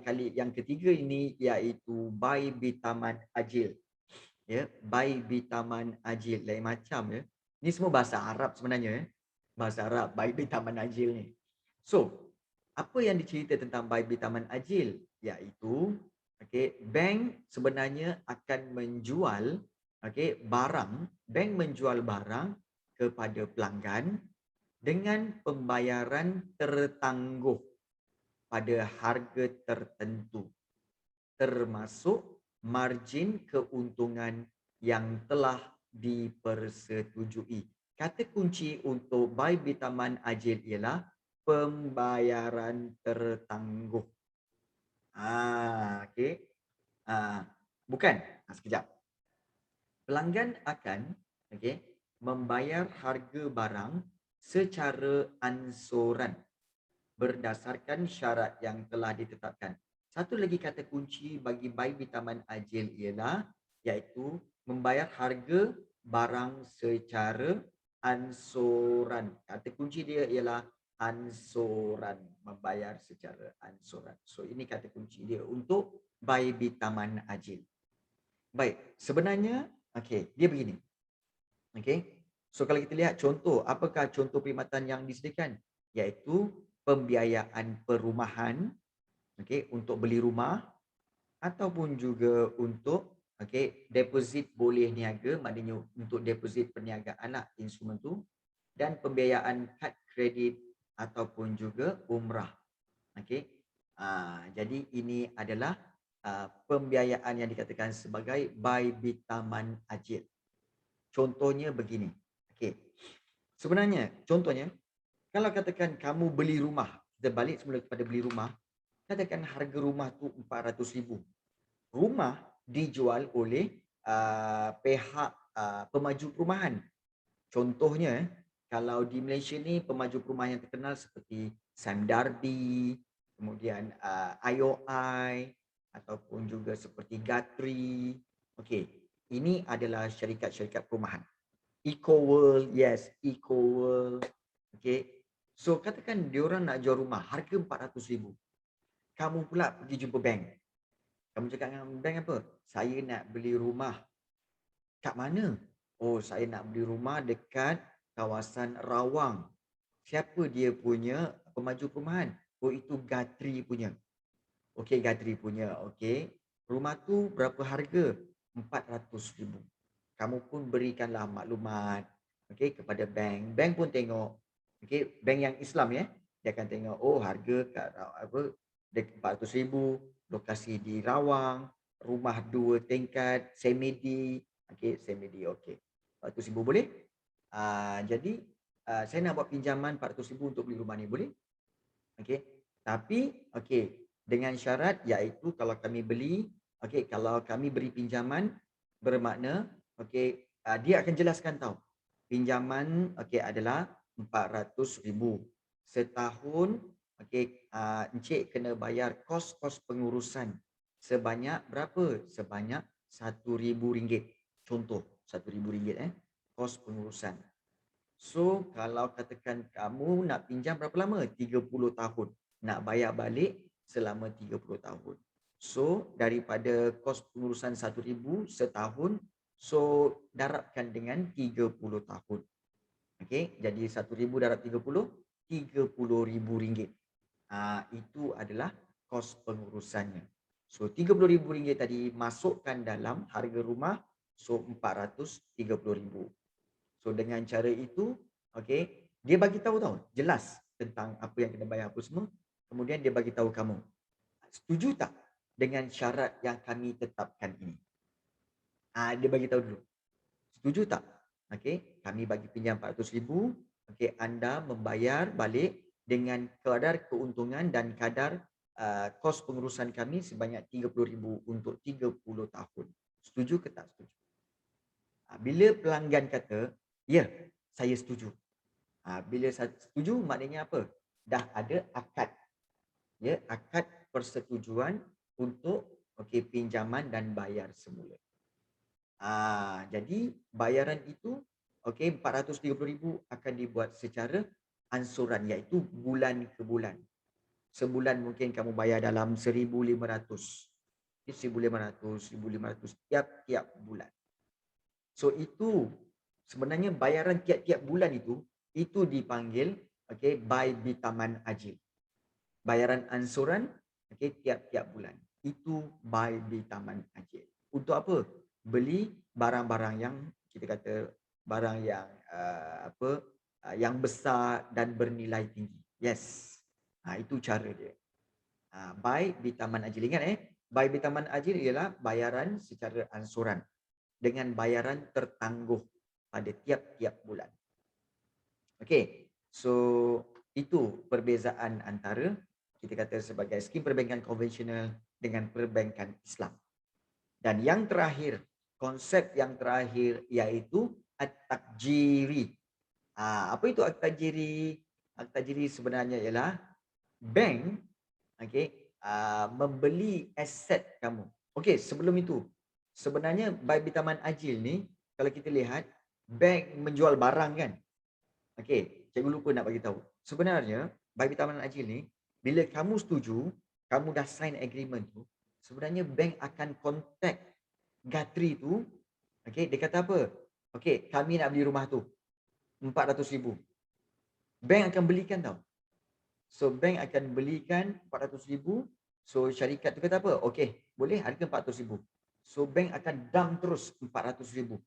ketiga ini iaitu buy bitaman ajil. Ya, buy bitaman ajil. Lain macam ya. Ni semua bahasa Arab sebenarnya Bahasa Arab buy bitaman ajil ni. So, apa yang dicerita tentang buy bitaman ajil iaitu bank sebenarnya akan menjual bank menjual barang kepada pelanggan dengan pembayaran tertangguh pada harga tertentu termasuk margin keuntungan yang telah dipersetujui. Kata kunci untuk buy bitaman ajil ialah pembayaran tertangguh. Bukan. Sekejap. Pelanggan akan membayar harga barang secara ansuran berdasarkan syarat yang telah ditetapkan. Satu lagi kata kunci bagi buy bitaman ajil ialah iaitu membayar harga barang secara ansuran. Kata kunci dia ialah ansuran, membayar secara ansuran. So ini kata kunci dia untuk buy bitaman ajil. Baik, sebenarnya okey, dia begini. Okey. So kalau kita lihat contoh, apakah contoh perkhidmatan yang disediakan? Iaitu pembiayaan perumahan, okey, untuk beli rumah ataupun juga untuk deposit boleh niaga, maknanya untuk deposit perniagaan lah instrumen tu, dan pembiayaan kad kredit ataupun juga umrah. Okey. Jadi ini adalah pembiayaan yang dikatakan sebagai buy bitaman ajil. Contohnya begini. Okey. Sebenarnya contohnya kalau katakan kamu beli rumah, kita balik semula kepada beli rumah, katakan harga rumah tu 400,000. Rumah dijual oleh pihak pemaju perumahan. Contohnya, kalau di Malaysia ni pemaju perumahan yang terkenal seperti Sam Darby, kemudian IOI ataupun juga seperti Guthrie. Okey, ini adalah syarikat-syarikat perumahan. Ecoworld, yes, Ecoworld. Okey. So katakan diorang nak jual rumah harga 400,000. Kamu pula pergi jumpa bank. Kamu cakap dengan bank apa? Saya nak beli rumah. Kat mana? Oh, saya nak beli rumah dekat kawasan Rawang. Siapa dia punya pemaju perumahan? Oh, itu Guthrie punya. Okey, Guthrie punya. Okey. Rumah tu berapa harga? 400,000. Kamu pun berikanlah maklumat kepada bank. Bank pun tengok. Bank yang Islam ya. Dia akan tengok, oh harga kat apa 400,000, lokasi di Rawang, rumah 2 tingkat, semedi. Semedi okey. 400,000 boleh? Jadi saya nak buat pinjaman 400,000 untuk beli rumah ni, boleh? Okey. Tapi dengan syarat iaitu kalau kami beli, kalau kami beri pinjaman bermakna dia akan jelaskan tau. Pinjaman adalah 400,000 setahun. Encik kena bayar kos-kos pengurusan sebanyak berapa? Sebanyak RM1,000. Contoh RM1,000 kos pengurusan. So, kalau katakan kamu nak pinjam berapa lama? 30 tahun. Nak bayar balik selama 30 tahun. So, daripada kos pengurusan RM1,000 setahun, so darabkan dengan 30 tahun. Okey, jadi RM1,000 darab 30, RM30,000. Itu adalah kos pengurusannya. So, RM30,000 tadi masukkan dalam harga rumah, so RM430,000. So dengan cara itu, dia bagi tahu tau, jelas tentang apa yang kena bayar apa semua. Kemudian dia bagi tahu kamu, setuju tak dengan syarat yang kami tetapkan ini? Dia bagi tahu dulu. Setuju tak? Kami bagi pinjam 400,000, anda membayar balik dengan kadar keuntungan dan kadar kos pengurusan kami sebanyak 30,000 untuk 30 tahun. Setuju ke tak setuju? Bila pelanggan kata, ya, saya setuju. Bila setuju maknanya apa? Dah ada akad. Ya, akad persetujuan untuk pinjaman dan bayar semula. Jadi bayaran itu RM430,000 akan dibuat secara ansuran iaitu bulan ke bulan. Sebulan mungkin kamu bayar dalam RM1,500. RM1,500 tiap-tiap bulan. So itu sebenarnya bayaran tiap-tiap bulan itu dipanggil buy bitaman ajil. Bayaran ansuran tiap-tiap bulan. Itu buy bitaman ajil. Untuk apa? Beli barang-barang yang kita kata barang yang yang besar dan bernilai tinggi. Yes. Itu cara dia. Buy bitaman ajil. Ingat buy bitaman ajil ialah bayaran secara ansuran dengan bayaran tertangguh pada tiap-tiap bulan. Okey. So itu perbezaan antara kita kata sebagai skim perbankan konvensional dengan perbankan Islam. Dan yang terakhir, konsep yang terakhir iaitu at-takjiri. Apa itu akta jiri? Akta jiri sebenarnya ialah bank, membeli aset kamu. Okey, sebelum itu, sebenarnya by Bitaman Ajil ni, kalau kita lihat, bank menjual barang kan? Okey, cikgu lupa nak bagi tahu. Sebenarnya, by Bitaman Ajil ni, bila kamu setuju, kamu dah sign agreement tu, sebenarnya bank akan contact Gatri tu, dia kata apa? Okey, kami nak beli rumah tu, 400,000. Bank akan belikan tau. So bank akan belikan 400,000. So syarikat tu kata apa? Okey, boleh harga 400,000. So bank akan dump terus 400,000.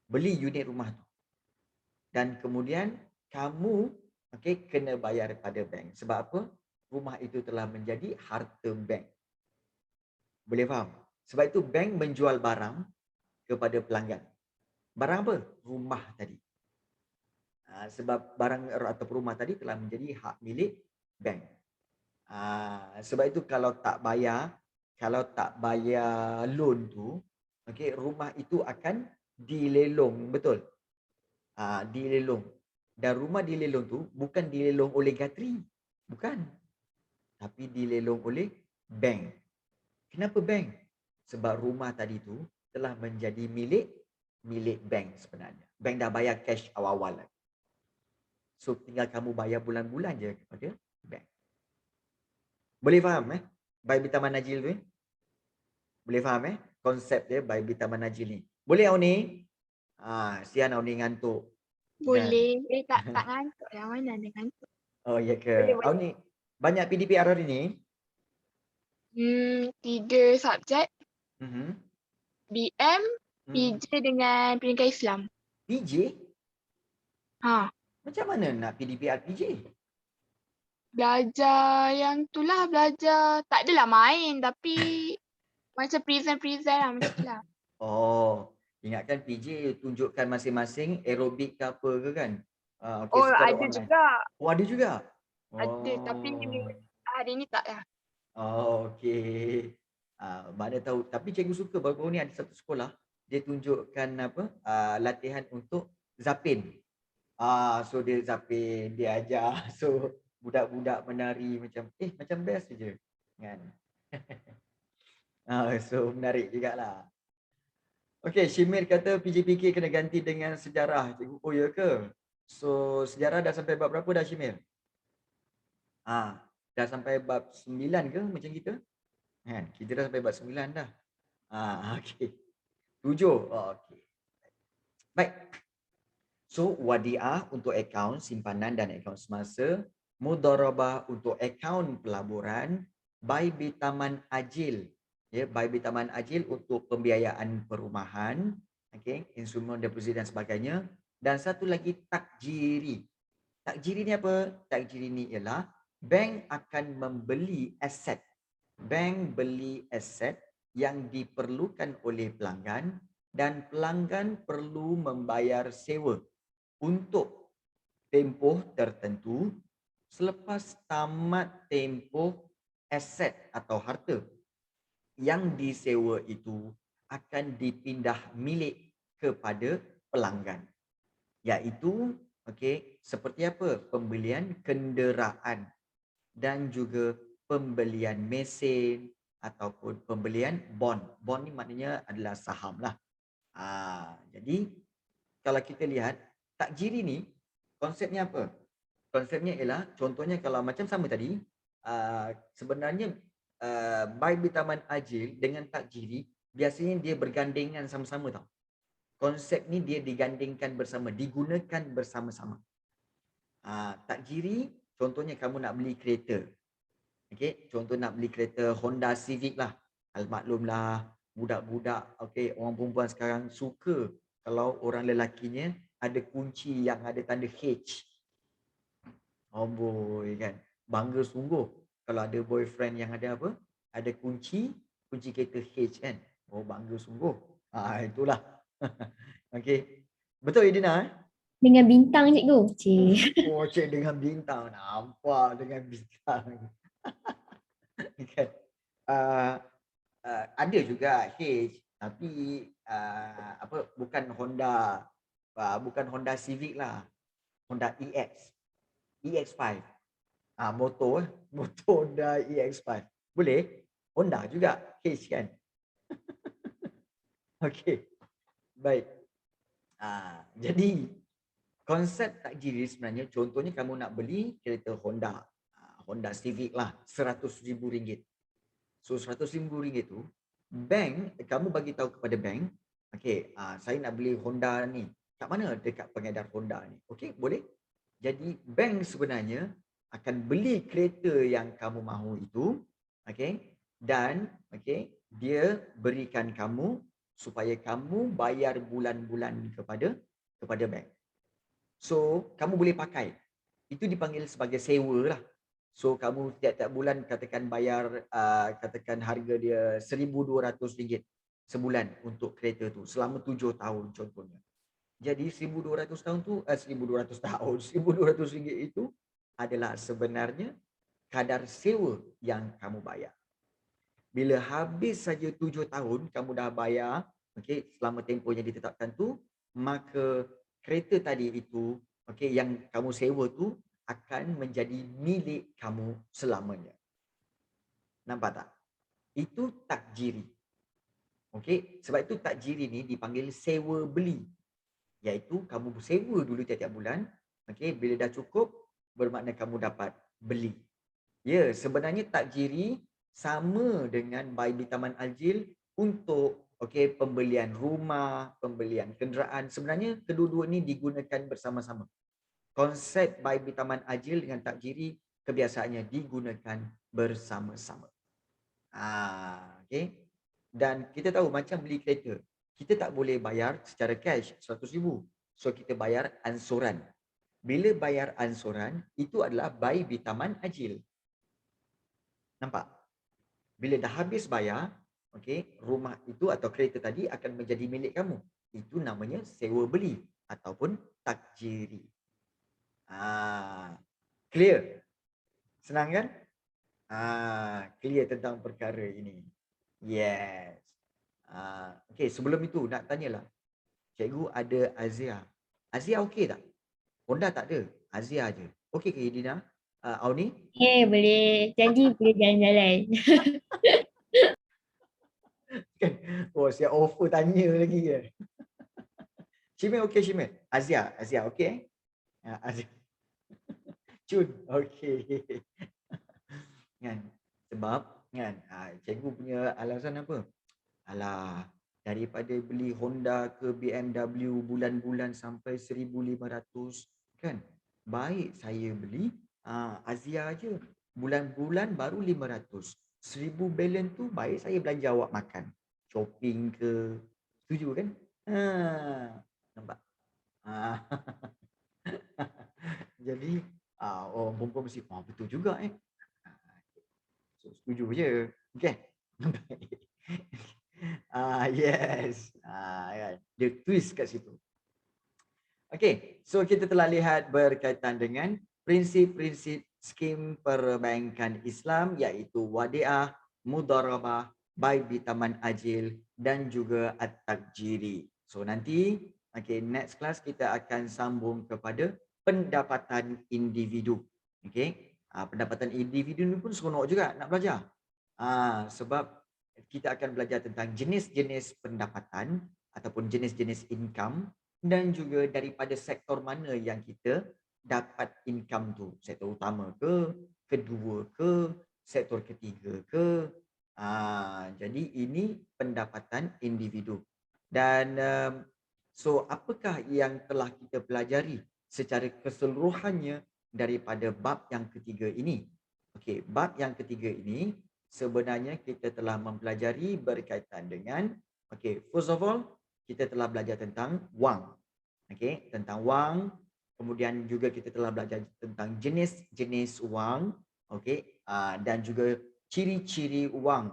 Beli unit rumah tu. Dan kemudian kamu kena bayar pada bank. Sebab apa? Rumah itu telah menjadi harta bank. Boleh faham? Sebab itu bank menjual barang kepada pelanggan. Barang apa? Rumah tadi. Sebab barang atau rumah tadi telah menjadi hak milik bank. Sebab itu kalau tak bayar loan tu, rumah itu akan dilelong, betul? Dilelong. Dan rumah dilelong tu bukan dilelong oleh Gatri, bukan. Tapi dilelong oleh bank. Kenapa bank? Sebab rumah tadi tu telah menjadi milik bank sebenarnya. Bank dah bayar cash awal-awal. So tinggal kamu bayar bulan-bulan je kepada bank. Boleh faham by Bitaman Najil tu? Boleh faham konsep dia by Bitaman Najil ni? Boleh Auni? Sian Auni ngantuk. Kan? Boleh. Tak ngantuk. Yang mana ada ngantuk? Oh ya Boleh, ke? boleh. Auni banyak PDPR hari ni? 3 subjek. Mhm. BM, PJ dengan Pendidikan Islam. PJ? Ha. Macam mana nak PDPR PJ? Belajar yang itulah, belajar. Tak adalah main tapi macam present lah macam tu lah. Oh, ingatkan PJ tunjukkan masing-masing aerobik ke apa ke kan? Secara Ada online. juga. Oh, ada juga? Ada tapi Oh. hari ni tak lah. Oh, okey. Mana tahu. Tapi cikgu suka baru-baru ni ada satu sekolah, dia tunjukkan apa, latihan untuk zapin. So dia zapin, dia ajar. So budak-budak menari macam, macam best je kan. So menarik jugalah. Okey, Shimir kata PJPK kena ganti dengan sejarah. Cikgu, oh ya ke? So sejarah dah sampai bab berapa dah Shimir? Dah sampai bab 9 ke macam kita? Kan? Kita dah sampai bab 9 dah. Okey. 7. Okey. Baik. So wadiah untuk akaun simpanan dan akaun semasa, mudharabah untuk akaun pelaburan, by Bitaman Ajil. By Bitaman Ajil untuk pembiayaan perumahan, instrumen deposit dan sebagainya. Dan satu lagi takjiri. Takjiri ni apa? Takjiri ni ialah bank akan membeli aset. Bank beli aset yang diperlukan oleh pelanggan dan pelanggan perlu membayar sewa untuk tempoh tertentu. Selepas tamat tempoh, aset atau harta yang disewa itu akan dipindah milik kepada pelanggan. Iaitu seperti apa? Pembelian kenderaan dan juga pembelian mesin ataupun pembelian bond. Bond ni maknanya adalah saham lah. Jadi kalau kita lihat takjiri ni konsepnya apa? Konsepnya ialah contohnya kalau macam sama tadi, sebenarnya by Bitaman Ajil dengan takjiri biasanya dia bergandengan sama-sama tau. Konsep ni dia digandingkan bersama, digunakan bersama-sama. Takjiri contohnya kamu nak beli kereta. Contoh nak beli kereta Honda Civic lah. Almaklumlah budak-budak, orang perempuan sekarang suka kalau orang lelakinya ada kunci yang ada tanda H. Oh boy kan. Bangga sungguh kalau ada boyfriend yang ada apa? Ada kunci kereta H kan. Oh bangga sungguh. Itulah. Betul Idina Dengan bintang cikgu. Cik. Oh cik dengan bintang. Nampak dengan bintang. Kan. Ada juga H tapi bukan Honda Civic lah. Honda EX5. Motor Honda EX5. Boleh? Honda juga, H kan? Okey. Baik. Jadi konsep takjiri sebenarnya, contohnya kamu nak beli kereta Honda, Honda Civic lah, RM100,000. So RM100,000 tu, bank, kamu bagi tahu kepada bank, okey, saya nak beli Honda ni. Kat mana? Dekat pengedar Honda ni. Okey, boleh? Jadi bank sebenarnya akan beli kereta yang kamu mahu itu, okey, dan okey, dia berikan kamu supaya kamu bayar bulan-bulan kepada bank. So, kamu boleh pakai. Itu dipanggil sebagai sewa lah. So, kamu tiap-tiap bulan katakan bayar, katakan harga dia RM1,200 sebulan untuk kereta tu selama 7 tahun contohnya. Jadi 1,200 tahun tu, 1,200 tahun, RM1,200 itu adalah sebenarnya kadar sewa yang kamu bayar. Bila habis saja 7 tahun kamu dah bayar, okey, selama tempoh yang ditetapkan tu, maka kereta tadi itu, okey, yang kamu sewa tu akan menjadi milik kamu selamanya. Nampak tak? Itu takjiri. Okey, sebab itu takjiri ni dipanggil sewa beli. Iaitu kamu sewa dulu tiap-tiap bulan, okey, bila dah cukup bermakna kamu dapat beli. Ya, sebenarnya takjiri sama dengan Baibi Taman Aljil untuk okey pembelian rumah, pembelian kenderaan. Sebenarnya kedua-dua ni digunakan bersama-sama. Konsep Baibi Taman Aljil dengan takjiri kebiasaannya digunakan bersama-sama. Okey. Dan kita tahu macam beli kereta, kita tak boleh bayar secara cash RM100,000. So kita bayar ansuran. Bila bayar ansuran, itu adalah Baibi Taman Aljil. Nampak? Bila dah habis bayar, okey, rumah itu atau kereta tadi akan menjadi milik kamu. Itu namanya sewa beli ataupun takjiri. Clear? Senang kan? Clear tentang perkara ini. Yes. Okey, sebelum itu nak tanyalah. Cikgu ada Azia. Azia okey tak? Honda tak ada. Azia aje. Okey ke Dina? Auni? Boleh. Janji boleh jalan-jalan. Kan? Oh, siap offer tanya lagi ke? Shimei okey Shimei. Azia okey Azia. Cun, okey. Kan? Sebab kan, cikgu punya alasan apa? Alah, daripada beli Honda ke BMW bulan-bulan sampai 1,500 kan? Baik saya beli Azia aje. Bulan-bulan baru 500. 1,000 balance tu baik saya belanja awak makan. Shopping ke. Setuju kan? Nampak? Jadi orang perempuan mesti betul juga So, setuju je. Okay. Yes. Kan. Dia twist kat situ. Okay. So kita telah lihat berkaitan dengan prinsip-prinsip skim perbankan Islam iaitu wadiah, mudharabah, Baibi Taman Aljil dan juga at-takjiri. So nanti next class kita akan sambung kepada pendapatan individu. Okay. Pendapatan individu ni pun seronok juga nak belajar. Sebab kita akan belajar tentang jenis-jenis pendapatan ataupun jenis-jenis income dan juga daripada sektor mana yang kita dapat income tu. Sektor utama ke, kedua ke, sektor ketiga ke. Jadi ini pendapatan individu. Dan so apakah yang telah kita pelajari secara keseluruhannya daripada bab yang ketiga ini? Okey, bab yang ketiga ini sebenarnya kita telah mempelajari berkaitan dengan first of all kita telah belajar tentang wang. Tentang wang, kemudian juga kita telah belajar tentang jenis-jenis wang, dan juga ciri-ciri wang.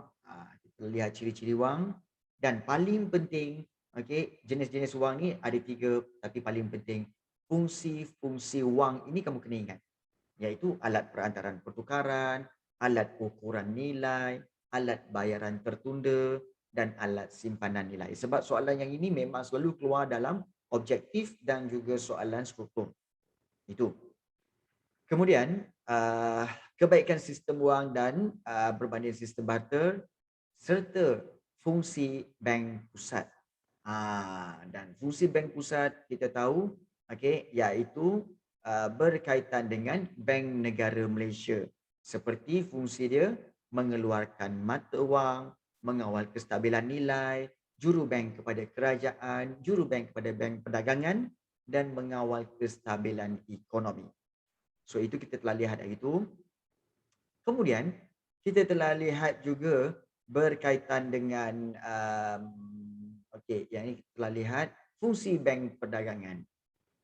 Kita lihat ciri-ciri wang dan paling penting, jenis-jenis wang ni ada 3 tapi paling penting fungsi-fungsi wang ini kamu kena ingat. Iaitu alat perantaran pertukaran, alat ukuran nilai, alat bayaran tertunda dan alat simpanan nilai. Sebab soalan yang ini memang selalu keluar dalam objektif dan juga soalan struktur. Itu. Kemudian kebaikan sistem wang dan berbanding sistem barter serta fungsi bank pusat. Dan fungsi bank pusat kita tahu, okey, iaitu berkaitan dengan Bank Negara Malaysia. Seperti fungsi dia mengeluarkan mata wang, mengawal kestabilan nilai, jurubank kepada kerajaan, jurubank kepada bank perdagangan dan mengawal kestabilan ekonomi. So itu kita telah lihat hari itu. Kemudian kita telah lihat juga berkaitan dengan okey, yang ini kita telah lihat fungsi bank perdagangan.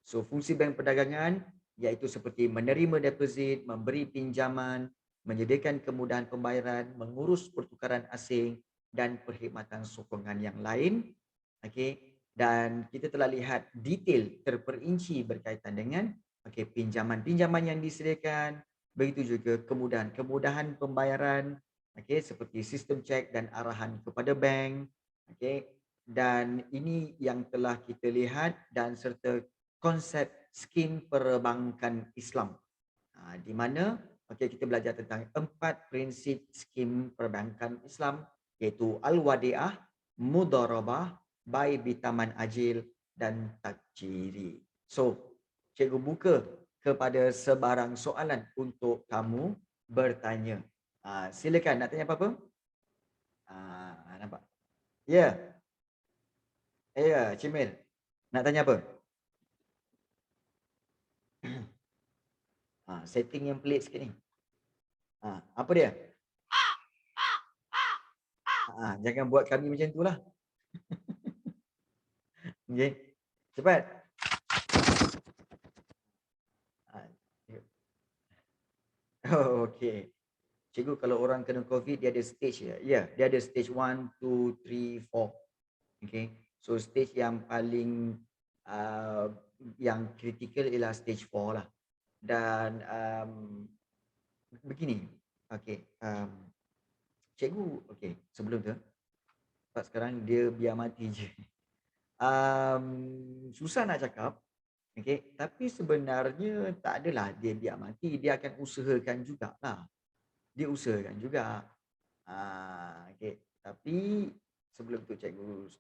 So fungsi bank perdagangan iaitu seperti menerima deposit, memberi pinjaman, menyediakan kemudahan pembayaran, mengurus pertukaran asing dan perkhidmatan sokongan yang lain. Okey, dan kita telah lihat detail terperinci berkaitan dengan pinjaman-pinjaman yang disediakan, begitu juga kemudahan pembayaran, seperti sistem cek dan arahan kepada bank, dan ini yang telah kita lihat dan serta konsep skim perbankan Islam. Di mana kita belajar tentang 4 prinsip skim perbankan Islam iaitu al-wadiah, mudharabah, bai bitaman ajil dan takjiri. So, cikgu buka kepada sebarang soalan untuk kamu bertanya. Silakan nak tanya apa-apa? Nampak? Ya. Ya, Cimil. Nak tanya apa? Setting yang pelik sikit ni. Apa dia? Jangan buat kami macam tu lah. Okay. Cepat. Oh, okay. Cikgu, kalau orang kena COVID, dia ada stage ya? Ya, dia ada stage 1, 2, 3, 4. Okay. So, stage yang paling yang kritikal ialah stage 4 lah. Dan begini. Okay. Cikgu, okay. Sebelum tu, sebab sekarang dia biar mati je. Susah nak cakap. Okay. Tapi sebenarnya tak adalah dia biar mati. Dia akan usahakan jugalah. Dia usahakan juga. Okay. Tapi sebelum tu cikgu